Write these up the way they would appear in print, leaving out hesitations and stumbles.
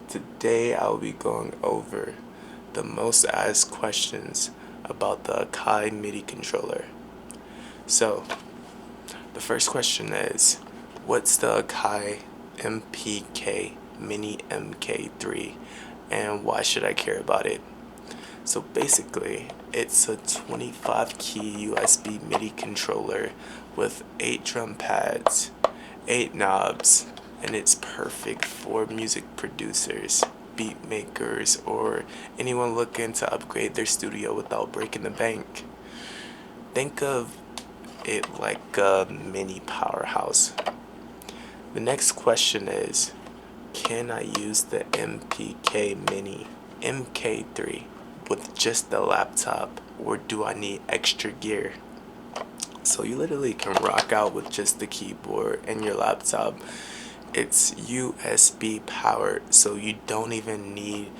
Today I'll be going over the most asked questions about the Akai MIDI controller. So, the first question is, what's the Akai MPK Mini MK3 and why should I care about it? So basically, it's a 25 key USB MIDI controller with 8 drum pads, 8 knobs, and it's perfect for music producers, beat makers, or anyone looking to upgrade their studio without breaking the bank. Think of it like a mini powerhouse. The next question is, can I use the MPK Mini MK3 with just the laptop, or do I need extra gear? So you literally can rock out with just the keyboard and your laptop. It's USB powered, so you don't even need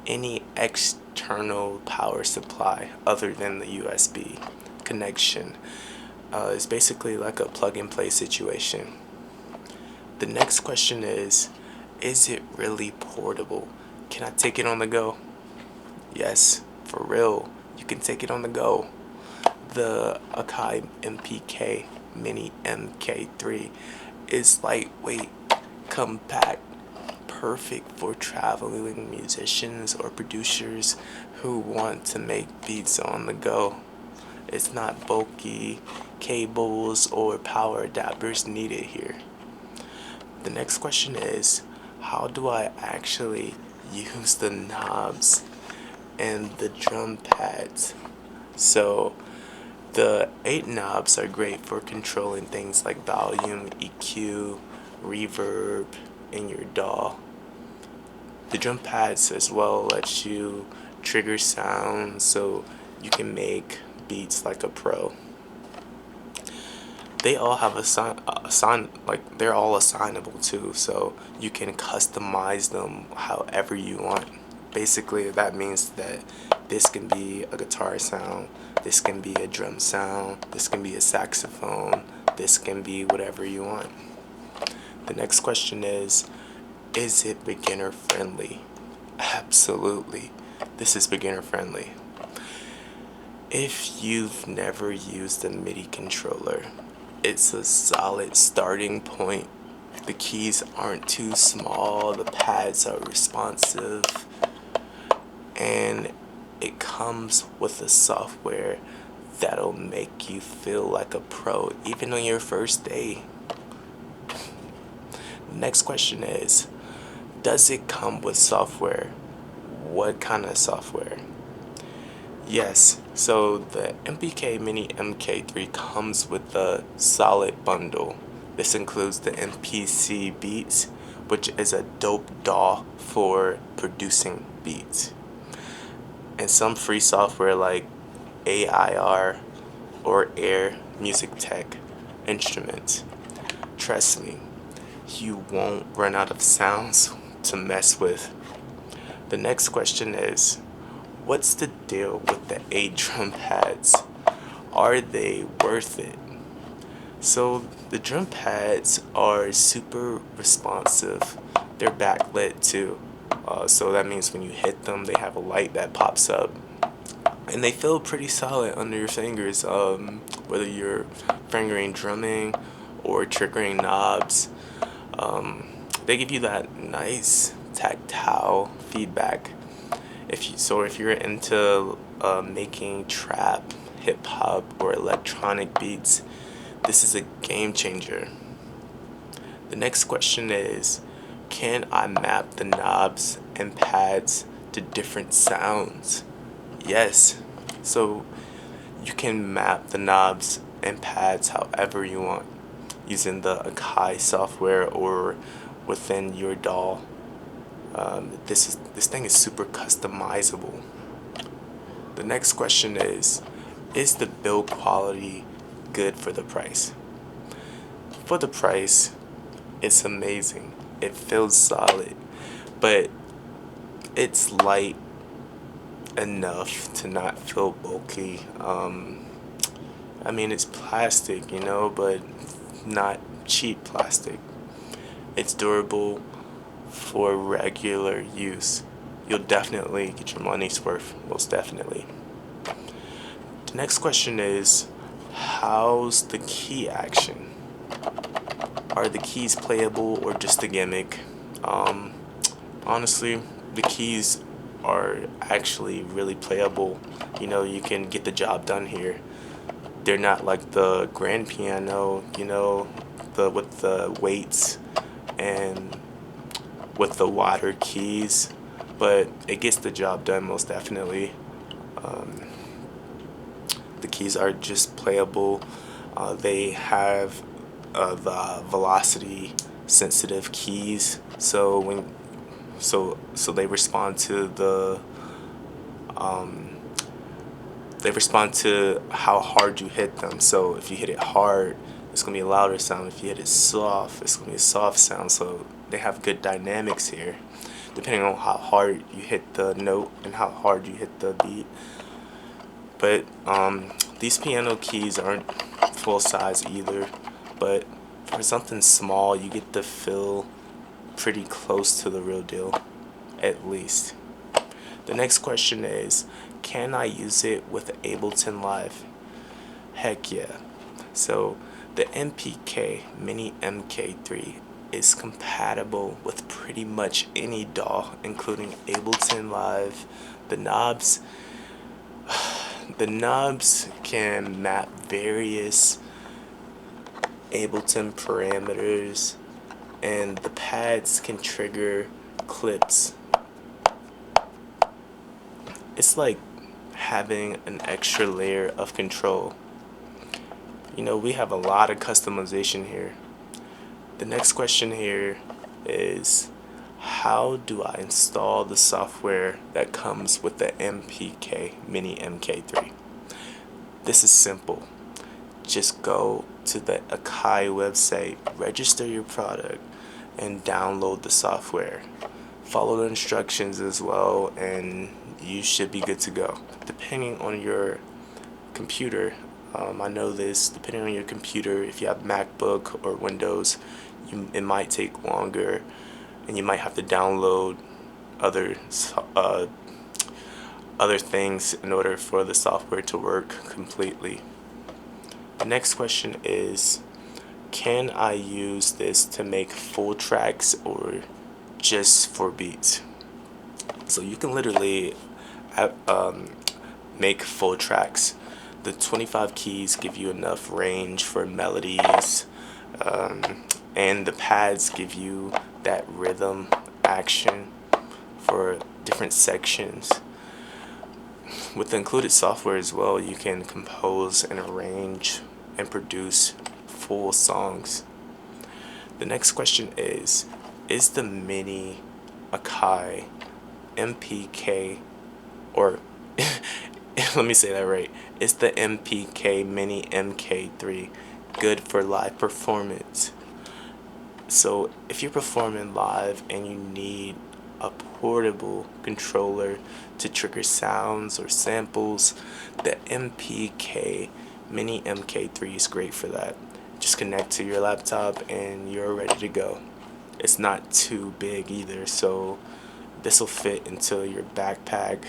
any external power supply other than the USB connection. It's basically like a plug and play situation. The next question is it really portable? Can I take it on the go? Yes, for real, you can take it on the go. The Akai MPK Mini MK3 is lightweight, compact, perfect for traveling musicians or producers who want to make beats on the go. It's not bulky, cables or power adapters needed here. The next question is, how do I actually use the knobs and the drum pads? So the 8 knobs are great for controlling things like volume, EQ, reverb, and your DAW. The drum pads as well let you trigger sounds so you can make beats like a pro. They all have like they're all assignable too, so you can customize them however you want. Basically, that means that this can be a guitar sound, this can be a drum sound, this can be a saxophone, this can be whatever you want. The next question is it beginner friendly? Absolutely, this is beginner friendly. If you've never used a MIDI controller, it's a solid starting point. The keys aren't too small, the pads are responsive, and it comes with a software that'll make you feel like a pro even on your first day. Next question is, does it come with software? What kind of software? Yes, so the MPK Mini MK3 comes with a solid bundle. This includes the MPC Beats, which is a dope DAW for producing beats, and some free software like AIR or Air Music Tech Instruments. Trust me, you won't run out of sounds to mess with. The next question is, what's the deal with the 8 drum pads? Are they worth it? So the drum pads are super responsive. They're backlit too. So that means when you hit them, they have a light that pops up. And they feel pretty solid under your fingers, whether you're fingering drumming or triggering knobs. They give you that nice tactile feedback. If you're into making trap, hip hop, or electronic beats, this is a game changer. The next question is, can I map the knobs and pads to different sounds? Yes. So you can map the knobs and pads however you want using the Akai software or within your DAW. This thing is super customizable. The next question is the build quality good for the price? For the price, it's amazing. It feels solid, but it's light enough to not feel bulky. I mean, it's plastic, but not cheap plastic. It's durable, for regular use, you'll definitely get your money's worth, most definitely. The next question is, how's the key action? Are the keys playable or just a gimmick? Honestly, the keys are actually really playable. You can get the job done here. They're not like the grand piano, the with the weights and with the wider keys, but it gets the job done most definitely. Um, the keys are just playable. They have the velocity sensitive keys, so they respond to um, they respond to how hard you hit them. So if you hit it hard, it's gonna be a louder sound. If you hit it soft, it's gonna be a soft sound. So they have good dynamics here, depending on how hard you hit the note and how hard you hit the beat. But these piano keys aren't full size either. But for something small, you get to feel pretty close to the real deal, at least. The next question is, can I use it with Ableton Live? Heck yeah. So the MPK Mini MK3 is compatible with pretty much any DAW, including Ableton Live. The knobs, the knobs can map various Ableton parameters, and the pads can trigger clips. It's like having an extra layer of control. We have a lot of customization here. The next question here is, how do I install the software that comes with the MPK Mini MK3? This is simple. Just go to the Akai website, register your product, and download the software. Follow the instructions as well, and you should be good to go. Depending on your computer, I know this, depending on your computer, if you have MacBook or Windows, it might take longer, and you might have to download other other things in order for the software to work completely. The next question is, can I use this to make full tracks or just for beats? So you can literally make full tracks. The 25 keys give you enough range for melodies, and the pads give you that rhythm action for different sections. With the included software as well, you can compose and arrange and produce full songs. The next question is the Mini Akai MPK, or let me say that right, is the MPK Mini MK3 good for live performance? So if you're performing live and you need a portable controller to trigger sounds or samples, the MPK Mini MK3 is great for that. Just connect to your laptop and you're ready to go. It's not too big either, so this will fit into your backpack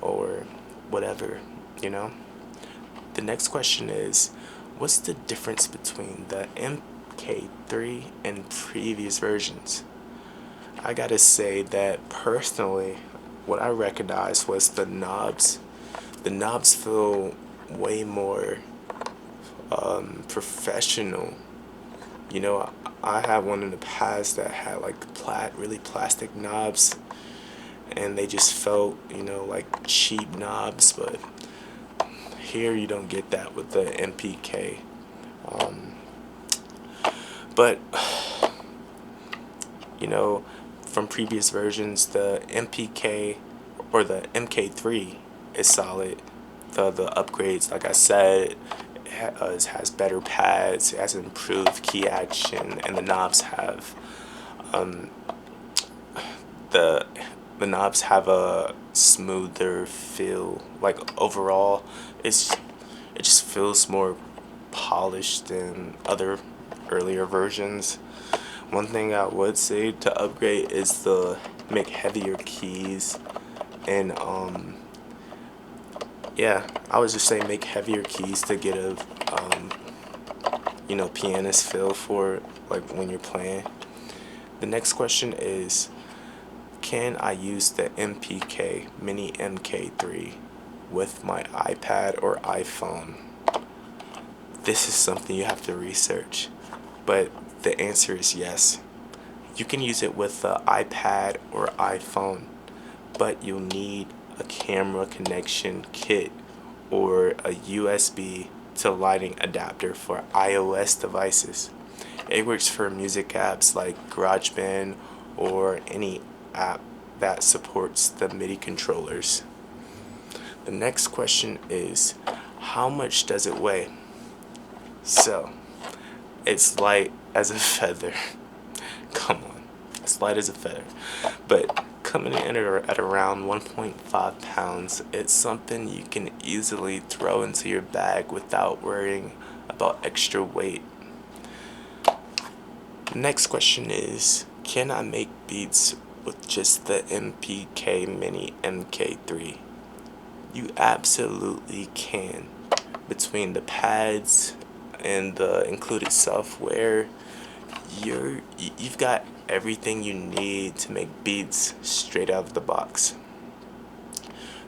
or whatever. The next question is, what's the difference between the MK3 and previous versions? I gotta say that personally, what I recognized was the knobs. The knobs feel way more professional. I had one in the past that had like really plastic knobs, and they just felt, like cheap knobs, but here you don't get that with the MPK. But from previous versions, the MPK or the MK3 is solid. The upgrades, like I said, it has better pads, it has improved key action, and the knobs have the knobs have a smoother feel. Like overall, it just feels more polished than other earlier versions. One thing I would say to upgrade is to make heavier keys and yeah, I would just say make heavier keys to get a pianist feel for like when you're playing. The next question is, can I use the MPK Mini MK3 with my iPad or iPhone? This is something you have to research, but the answer is yes. You can use it with the iPad or iPhone, but you'll need a camera connection kit or a USB to lighting adapter for iOS devices. It works for music apps like GarageBand or any app that supports the MIDI controllers. The next question is, how much does it weigh? So, it's light as a feather. Come on, it's light as a feather. But coming in at around 1.5 pounds, it's something you can easily throw into your bag without worrying about extra weight. The next question is, can I make beats with just the MPK Mini MK3? You absolutely can. Between the pads and the included software, you've got everything you need to make beats straight out of the box.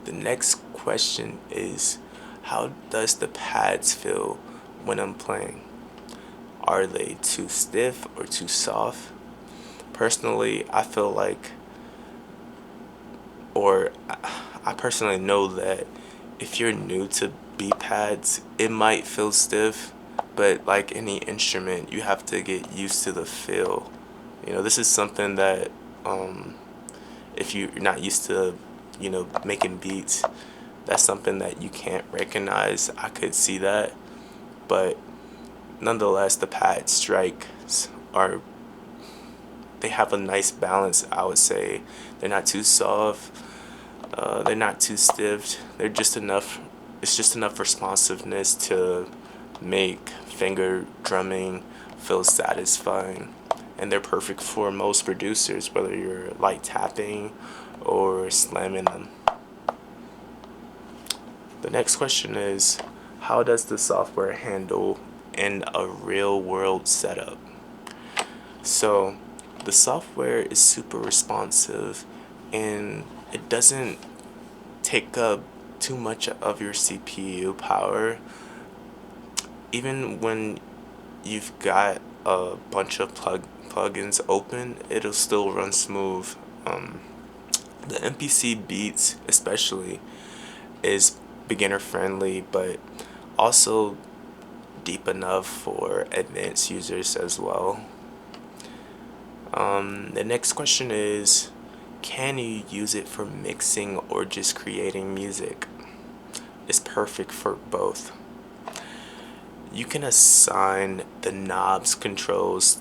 The next question is, how does the pads feel when I'm playing? Are they too stiff or too soft? Personally, I feel like, or I personally know that if you're new to beat pads, it might feel stiff, but like any instrument, you have to get used to the feel. This is something that if you're not used to, making beats, that's something that you can't recognize. I could see that, but nonetheless, the pad strikes they have a nice balance, I would say. They're not too soft, they're not too stiff. It's just enough responsiveness to make finger drumming feel satisfying. And they're perfect for most producers, whether you're light tapping or slamming them. The next question is, how does the software handle in a real world setup? So the software is super responsive and it doesn't take up too much of your CPU power. Even when you've got a bunch of plugins open, it'll still run smooth. The MPC Beats especially is beginner friendly, but also deep enough for advanced users as well. The next question is, can you use it for mixing or just creating music? It's perfect for both. You can assign the knobs controls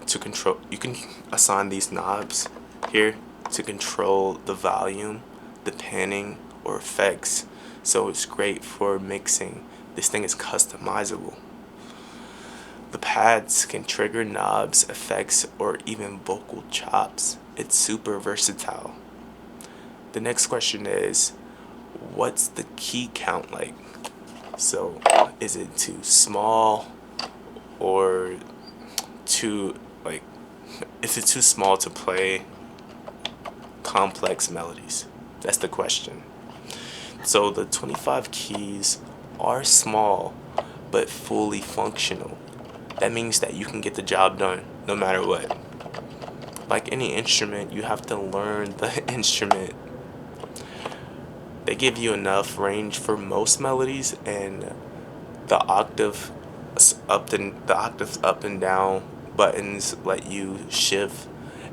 to control. You can assign these knobs here to control the volume, the panning, or effects. So it's great for mixing. This thing is customizable. The pads can trigger knobs, effects, or even vocal chops. It's super versatile. The next question is, what's the key count like? So, is it too small or is it too small to play complex melodies? That's the question. So the 25 keys are small but fully functional. That means that you can get the job done no matter what. Like any instrument, you have to learn the instrument. They give you enough range for most melodies, and the octave up and down buttons let you shift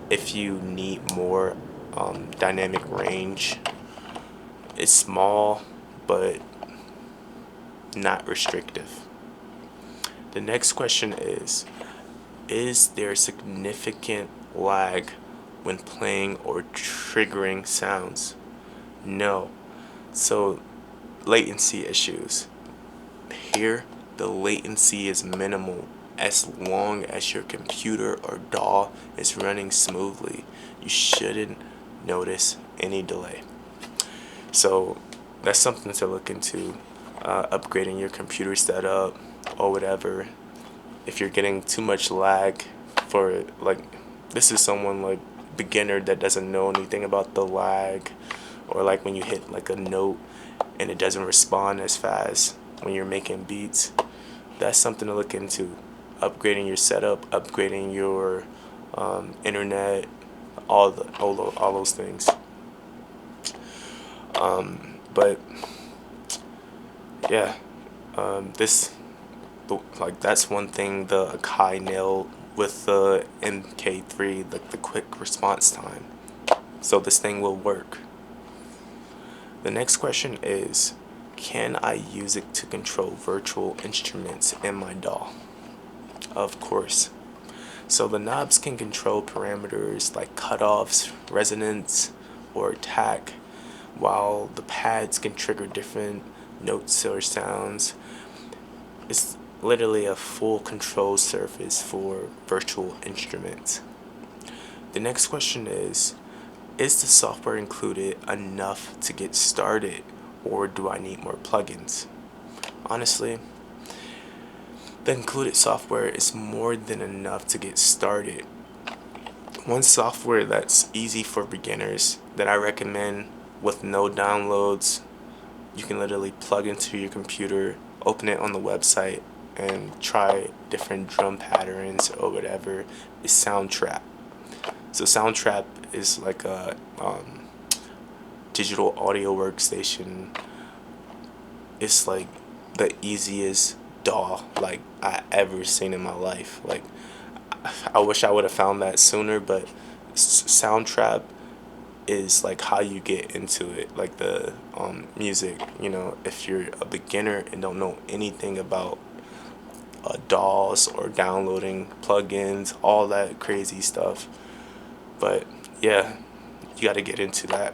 if you need more dynamic range. It's small but not restrictive. The next question is there significant lag when playing or triggering sounds? No. So, latency issues. Here, the latency is minimal as long as your computer or DAW is running smoothly, you shouldn't notice any delay. So that's something to look into, upgrading your computer setup or whatever. If you're getting too much lag for, like, this is someone like beginner that doesn't know anything about the lag, or like when you hit like a note and it doesn't respond as fast when you're making beats. That's something to look into. Upgrading your setup, upgrading your internet, all those things. But yeah, this like that's one thing the Akai nailed with the MK3, like the quick response time. So this thing will work. The next question is, can I use it to control virtual instruments in my DAW? Of course. So the knobs can control parameters like cutoffs, resonance, or attack, while the pads can trigger different notes or sounds. It's literally a full control surface for virtual instruments. The next question is the software included enough to get started, or do I need more plugins? Honestly, the included software is more than enough to get started. One software that's easy for beginners that I recommend with no downloads, you can literally plug into your computer, open it on the website, and try different drum patterns or whatever, is Soundtrap. So Soundtrap is like a digital audio workstation. It's like the easiest DAW like I ever seen in my life. Like, I wish I would have found that sooner, but Soundtrap is like how you get into it, like the music. You know, if you're a beginner and don't know anything about DAWs or downloading plugins, all that crazy stuff. But yeah, you got to get into that.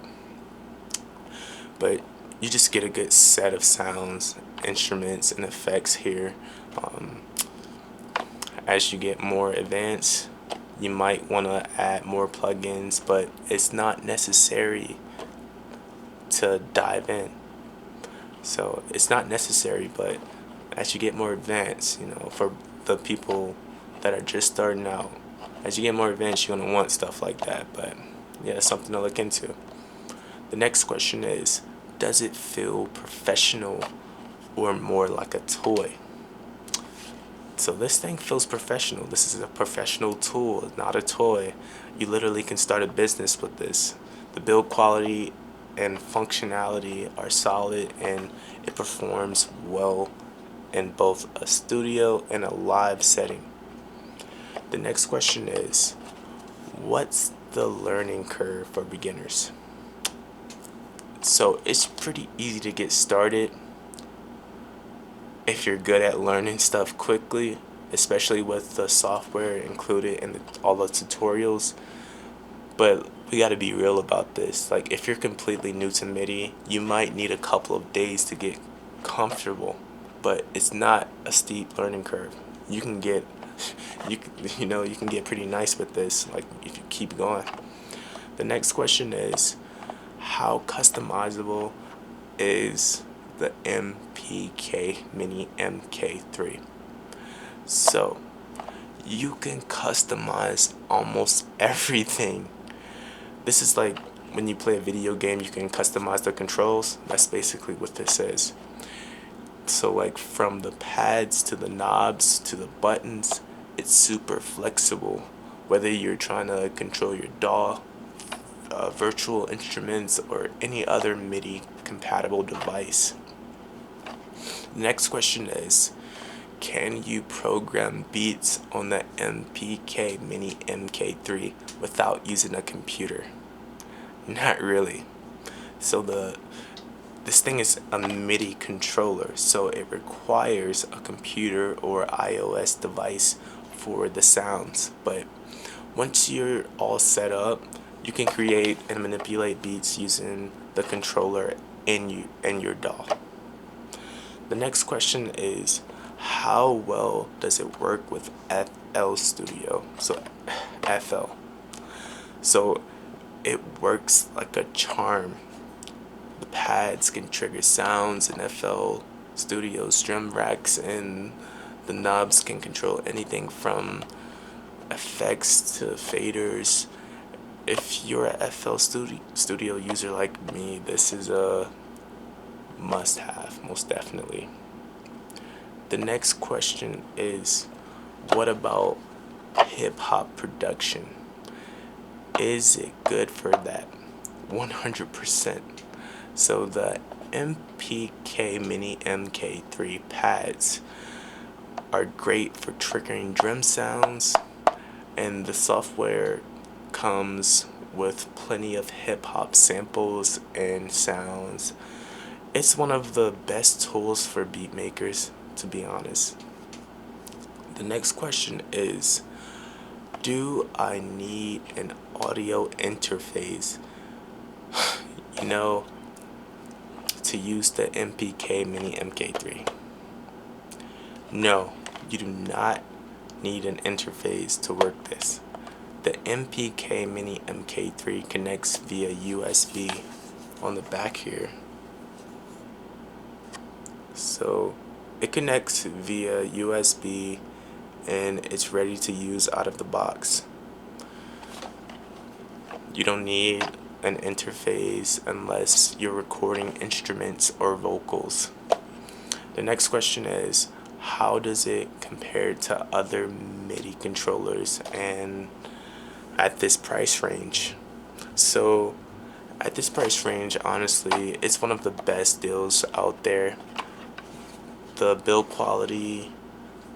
But you just get a good set of sounds, instruments, and effects here. Um, as you get more advanced, you might want to add more plugins, but it's not necessary to dive in. So it's not necessary, but as you get more advanced, you know, for the people that are just starting out, as you get more advanced, you're going to want stuff like that. But yeah, it's something to look into. The next question is, does it feel professional or more like a toy? So this thing feels professional. This is a professional tool, not a toy. You literally can start a business with this. The build quality and functionality are solid, and it performs well in both a studio and a live setting. The next question is, what's the learning curve for beginners? So it's pretty easy to get started if you're good at learning stuff quickly, especially with the software included in all the tutorials. But we got to be real about this. Like, if you're completely new to MIDI, you might need a couple of days to get comfortable, but it's not a steep learning curve. You can get you can get pretty nice with this, like, if you keep going. The next question is, how customizable is the MPK Mini MK3? So you can customize almost everything. This is like when you play a video game, you can customize the controls. That's basically what this is. So like from the pads to the knobs to the buttons, it's super flexible. Whether you're trying to control your DAW, virtual instruments, or any other MIDI compatible device. The next question is, can you program beats on the MPK Mini MK3 without using a computer? Not really. So this thing is a MIDI controller, so it requires a computer or iOS device for the sounds. But once you're all set up, you can create and manipulate beats using the controller in your DAW. The next question is, how well does it work with FL Studio? So FL. So it works like a charm. The pads can trigger sounds in FL Studio's drum racks, and the knobs can control anything from effects to faders. If you're a FL Studio user like me, this is a must have, most definitely. The next question is, what about hip hop production? Is it good for that? 100%. So the MPK Mini MK3 pads are great for triggering drum sounds, and the software comes with plenty of hip hop samples and sounds. It's one of the best tools for beat makers, to be honest. The next question is, do I need an audio interface, you know, to use the MPK Mini MK3? No, you do not need an interface to work this. The MPK Mini MK3 connects via USB on the back here. So it connects via USB and it's ready to use out of the box. You don't need an interface unless you're recording instruments or vocals. The next question is, how does it compare to other MIDI controllers and at this price range? So at this price range, honestly, it's one of the best deals out there. The build quality,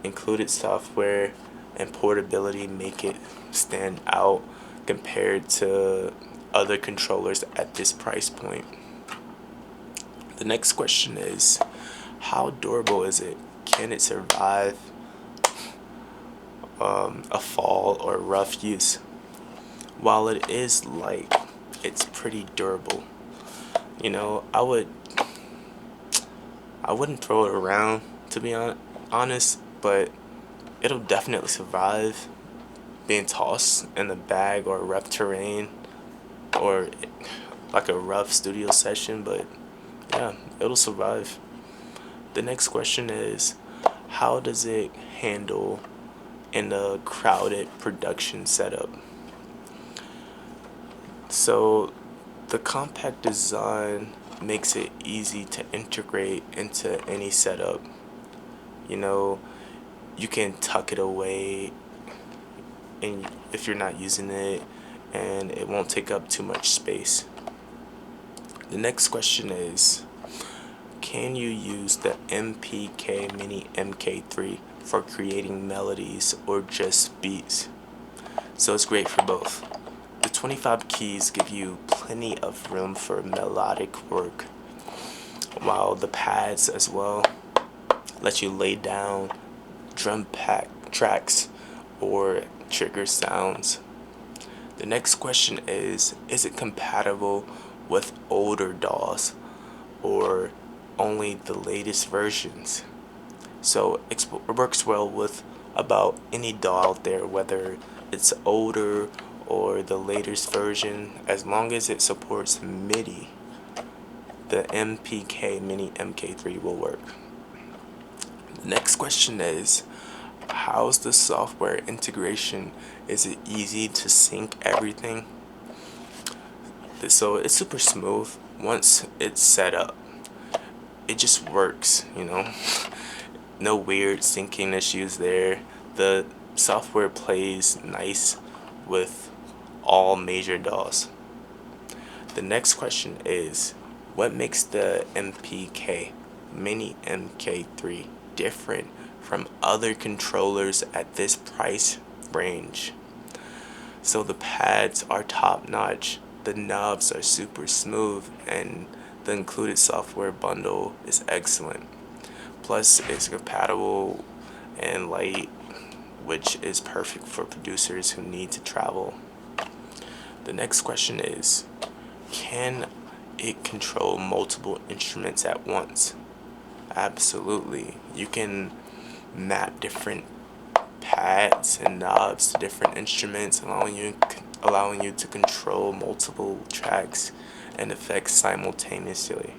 included software, and portability make it stand out compared to other controllers at this price point. The next question is, how durable is it? Can it survive a fall or rough use? While it is light, it's pretty durable. You know, I wouldn't throw it around, to be honest, but it'll definitely survive being tossed in the bag or rough terrain or like a rough studio session, but yeah, it'll survive. The next question is, how does it handle in a crowded production setup? So the compact design makes it easy to integrate into any setup. You know, you can tuck it away and if you're not using it, and it won't take up too much space. The next question is, can you use the MPK Mini MK3 for creating melodies or just beats? So it's great for both. The 25 keys give you plenty of room for melodic work, while the pads as well let you lay down drum pack tracks or trigger sounds. The next question is it compatible with older DAWs or only the latest versions? So it works well with about any DAW out there, whether it's older or the latest version, as long as it supports MIDI. The MPK Mini MK3 will work. The next question is, how's the software integration? Is it easy to sync everything? So it's super smooth once it's set up. It just works, you know. No weird syncing issues there. The software plays nice with all major DAWs. The next question is, what makes the MPK Mini MK3 different from other controllers at this price range? So the pads are top notch, the knobs are super smooth, and the included software bundle is excellent. Plus it's compatible and light, which is perfect for producers who need to travel. The next question is, can it control multiple instruments at once? Absolutely. You can map different pads and knobs to different instruments, allowing you to control multiple tracks and effects simultaneously.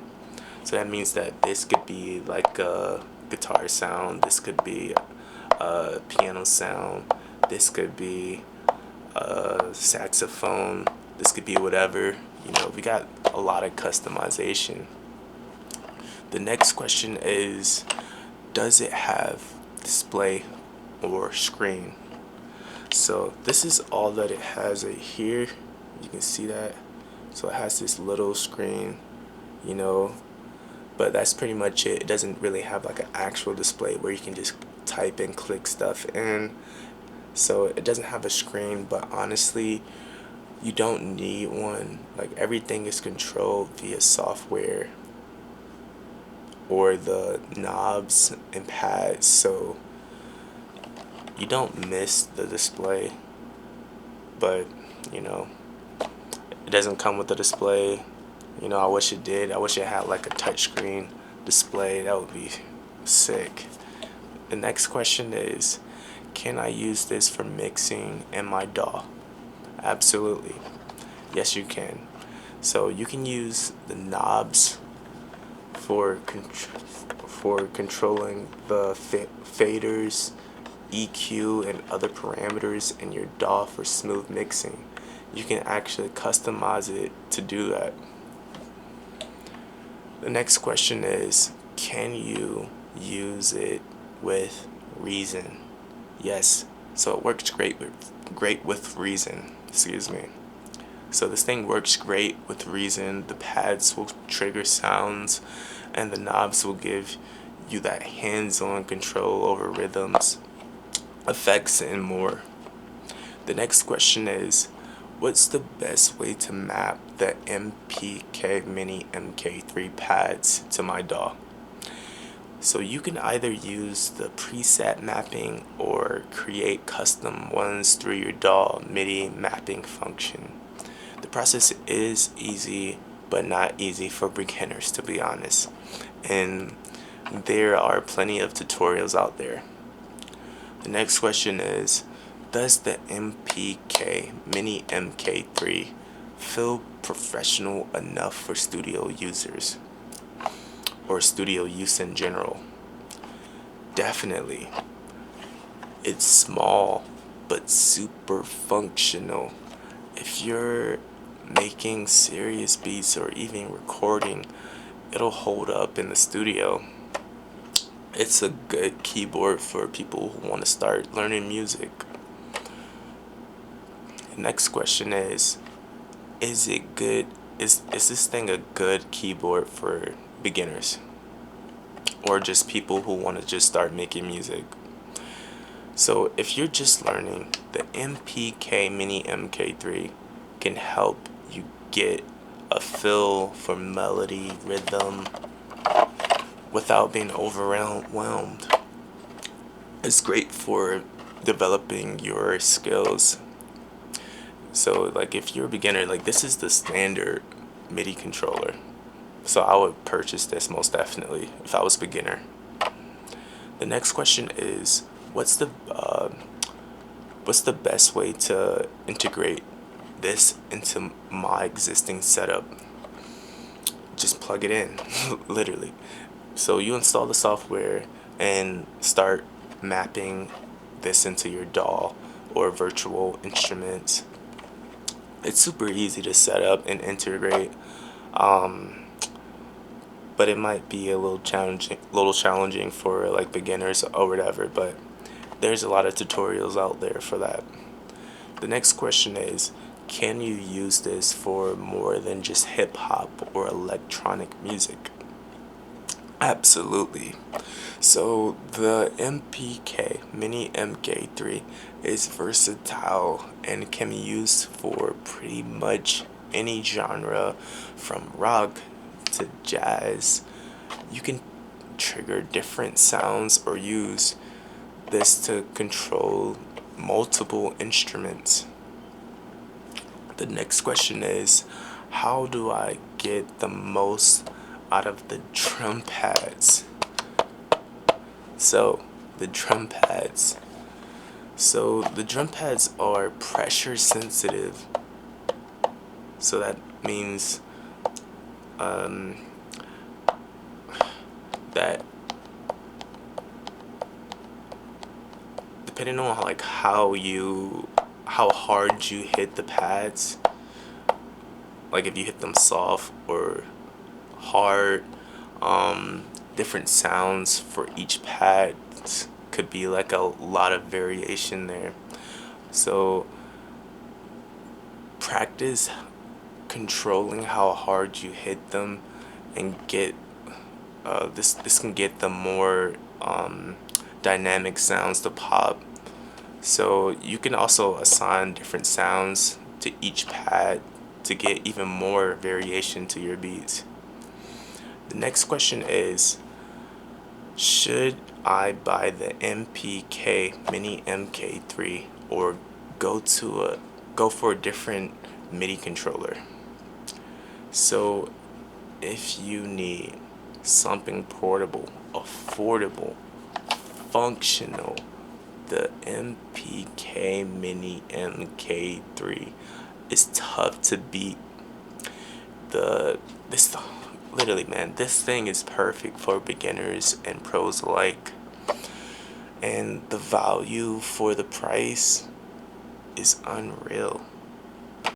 So that means that this could be like a guitar sound, this could be a piano sound, this could be a saxophone, this could be whatever. We got a lot of customization. The next question is, does it have display or screen? So this is all that it has right here. You can see that. So it has this little screen, but that's pretty much it. It doesn't really have like an actual display where you can just type and click stuff in. So it doesn't have a screen, but honestly, you don't need one. Like, everything is controlled via software or the knobs and pads, so you don't miss the display. But it doesn't come with a display. I wish it did. I wish it had like a touchscreen display. That would be sick. The next question is, can I use this for mixing in my DAW? Absolutely. Yes, you can. So you can use the knobs for controlling the faders, EQ, and other parameters in your DAW for smooth mixing. You can actually customize it to do that. The next question is, can you use it with Reason? Yes. So it works great with Reason. Excuse me. So this thing works great with Reason. The pads will trigger sounds, and the knobs will give you that hands-on control over rhythms, effects, and more. The next question is, what's the best way to map the MPK Mini MK3 pads to my DAW? So you can either use the preset mapping or create custom ones through your DAW MIDI mapping function. The process is easy, but not easy for beginners, to be honest. And there are plenty of tutorials out there. The next question is, does the MPK Mini MK3 feel professional enough for studio users or studio use in general? Definitely. It's small but super functional. If you're making serious beats or even recording, it'll hold up in the studio. It's a good keyboard for people who want to start learning music. The next question is it good? Is this thing a good keyboard for beginners or just people who want to just start making music? So if you're just learning, the MPK Mini MK3 can help you get a feel for melody, rhythm, without being overwhelmed. It's great for developing your skills. So like, if you're a beginner, like, this is the standard MIDI controller. So I would purchase this most definitely if I was a beginner. The next question is, what's the best way to integrate this into my existing setup? Just plug it in, literally. So you install the software and start mapping this into your DAW or virtual instruments. It's super easy to set up and integrate, but it might be a little challenging for like beginners or whatever. But there's a lot of tutorials out there for that. The next question is, can you use this for more than just hip hop or electronic music? Absolutely. So the MPK Mini MK3 is versatile and can be used for pretty much any genre, from rock to jazz. You can trigger different sounds or use this to control multiple instruments. The next question is, how do I get the most out of the drum pads? So the drum pads. So the drum pads are pressure sensitive. So that means that depending on how hard you hit the pads, like if you hit them soft or hard, different sounds for each pad could be like a lot of variation there. So practice controlling how hard you hit them and get this can get the more dynamic sounds to pop. So you can also assign different sounds to each pad to get even more variation to your beats. The next question is, should I buy the MPK Mini MK3 or go for a different MIDI controller? So if you need something portable, affordable, functional, the MPK Mini MK3 is tough to beat. This literally, man, this thing is perfect for beginners and pros alike. And the value for the price is unreal.